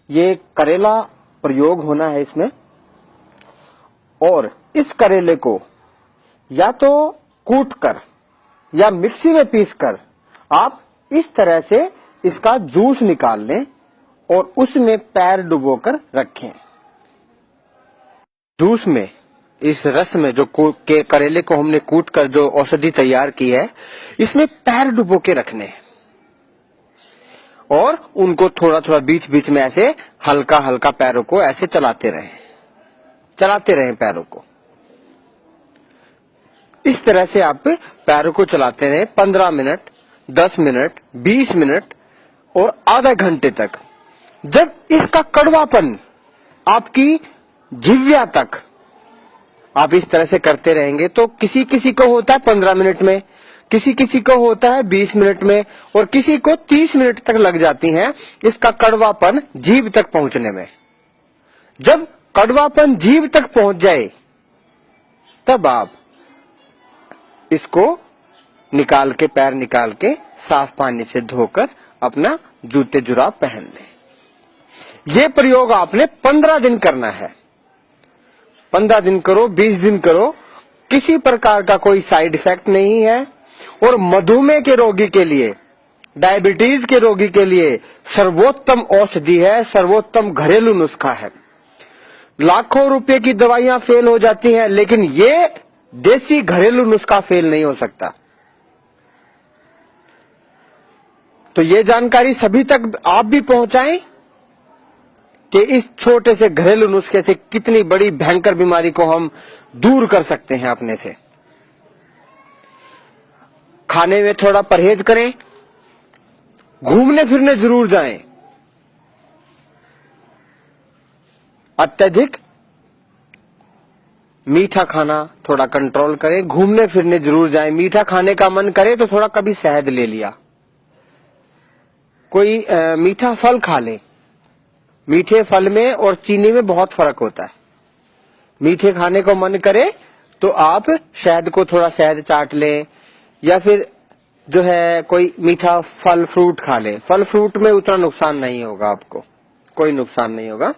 ये करेला प्रयोग होना है इसमें। और इस करेले को या तो कूटकर या मिक्सी में पीसकर आप इस तरह से इसका जूस निकाल लें और उसमें पैर डुबोकर रखें। जूस में, इस रस में जो करेले को हमने कूट कर जो औषधि तैयार की है, इसमें पैर डुबो के रखने हैं और उनको थोड़ा थोड़ा बीच बीच में ऐसे हल्का हल्का पैरों को ऐसे चलाते रहें पैरों को। इस तरह से आप पैरों को चलाते रहें 15 मिनट, 10 मिनट, 20 मिनट और आधा घंटे तक। जब इसका कड़वापन आपकी जिह्वा तक आप इस तरह से करते रहेंगे तो किसी किसी को होता है 15 मिनट में, किसी किसी को होता है 20 मिनट में और किसी को 30 मिनट तक लग जाती हैं इसका कड़वापन जीभ तक पहुंचने में। जब कड़वापन जीभ तक पहुंच जाए तब आप इसको निकाल के, पैर निकाल के साफ पानी से धोकर अपना जूते जुराब पहन लें। यह प्रयोग आपने 15 दिन करना है। 15 दिन करो, 20 दिन करो, किसी प्रकार का कोई साइड इफेक्ट नहीं है। और मधुमेह के रोगी के लिए, डायबिटीज के रोगी के लिए सर्वोत्तम औषधि है, सर्वोत्तम घरेलू नुस्खा है। लाखों रुपए की दवाइयां फेल हो जाती हैं, लेकिन ये देसी घरेलू नुस्खा फेल नहीं हो सकता। तो ये जानकारी सभी तक आप भी पहुंचाएं कि इस छोटे से घरेलू नुस्खे से कितनी बड़ी भयंकर बीमारी को हम दूर कर सकते हैं अपने से। खाने में थोड़ा परहेज करें, घूमने फिरने जरूर जाएं। अत्यधिक मीठा खाना थोड़ा कंट्रोल करें, घूमने फिरने जरूर जाएं। मीठा खाने का मन करे तो थोड़ा कभी शहद ले लिया, कोई मीठा फल खा ले। मीठे फल में और चीनी में बहुत फर्क होता है। मीठे खाने को मन करे तो आप शहद को थोड़ा शहद चाट लें या फिर जो है कोई मीठा फल फ्रूट खा ले। फल फ्रूट में उतना नुकसान नहीं होगा, आपको कोई नुकसान नहीं होगा,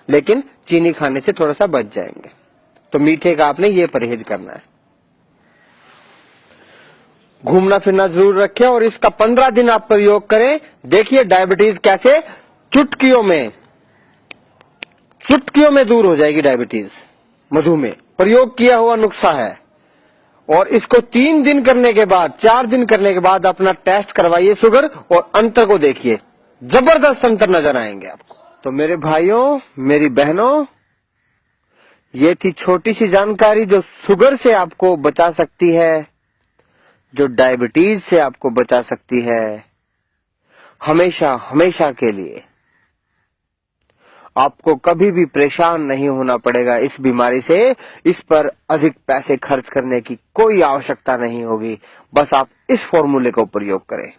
लेकिन चीनी खाने से थोड़ा सा बच जाएंगे। तो मीठे का आपने ये परहेज करना है। घूमना फिरना जरूर रखें और इसका 15 दिन आप प्रयोग करें। देखिए डायबिटीज कैसे चुटकियों में दूर हो जाएगी। डायबिटीज, मधुमेह प्रयोग किया हुआ नुस्खा है। और इसको 3 दिन करने के बाद, 4 दिन करने के बाद अपना टेस्ट करवाइए शुगर और अंतर को देखिए, जबरदस्त अंतर नजर आएंगे आपको। तो मेरे भाइयों, मेरी बहनों, ये थी छोटी सी जानकारी जो शुगर से आपको बचा सकती है, जो डायबिटीज से आपको बचा सकती है हमेशा हमेशा के लिए। आपको कभी भी परेशान नहीं होना पड़ेगा इस बीमारी से। इस पर अधिक पैसे खर्च करने की कोई आवश्यकता नहीं होगी। बस आप इस फॉर्मूले का प्रयोग करें।